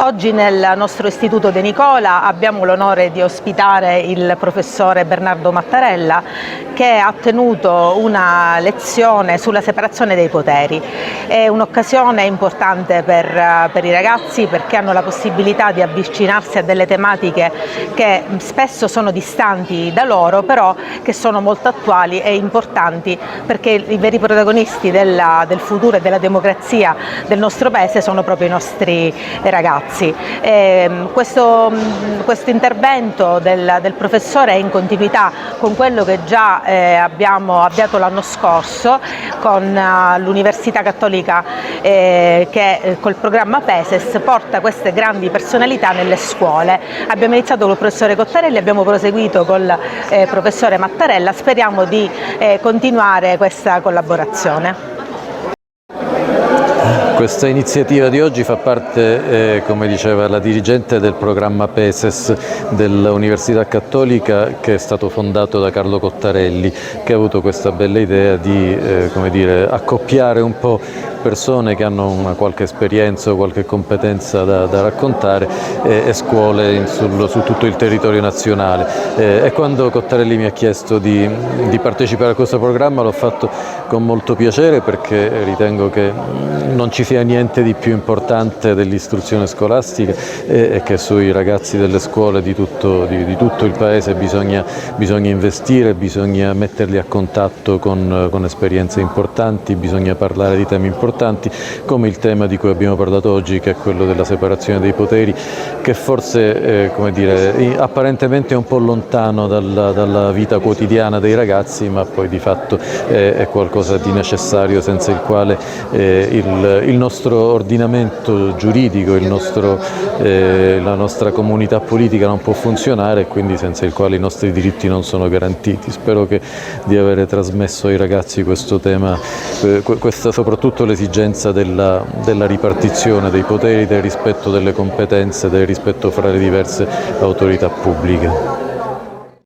Oggi nel nostro Istituto De Nicola abbiamo l'onore di ospitare il professore Bernardo Mattarella, che ha tenuto una lezione sulla separazione dei poteri. È un'occasione importante per i ragazzi, perché hanno la possibilità di avvicinarsi a delle tematiche che spesso sono distanti da loro, però che sono molto attuali e importanti, perché i veri protagonisti del futuro e della democrazia del nostro Paese sono proprio i nostri ragazzi. Questo intervento del professore è in continuità con quello che già abbiamo avviato l'anno scorso con l'Università Cattolica, che col programma PESES porta queste grandi personalità nelle scuole. Abbiamo iniziato col professore Cottarelli, abbiamo proseguito col professore Mattarella, speriamo di continuare questa collaborazione. Questa iniziativa di oggi fa parte, come diceva la dirigente, del programma PESES dell'Università Cattolica, che è stato fondato da Carlo Cottarelli, che ha avuto questa bella idea di accoppiare un po' persone che hanno una qualche esperienza o qualche competenza da raccontare e scuole su tutto il territorio nazionale. E quando Cottarelli mi ha chiesto di partecipare a questo programma l'ho fatto con molto piacere, perché ritengo che non ci sia niente di più importante dell'istruzione scolastica e che sui ragazzi delle scuole di tutto il Paese bisogna investire, bisogna metterli a contatto con esperienze importanti, bisogna parlare di temi importanti, come il tema di cui abbiamo parlato oggi, che è quello della separazione dei poteri, che forse apparentemente è un po' lontano dalla vita quotidiana dei ragazzi, ma poi di fatto è qualcosa di necessario, senza il quale il nostro ordinamento giuridico, la nostra comunità politica non può funzionare, e quindi senza il quale i nostri diritti non sono garantiti. Spero di avere trasmesso ai ragazzi questo tema, soprattutto l'esigenza della ripartizione dei poteri, del rispetto delle competenze, del rispetto fra le diverse autorità pubbliche.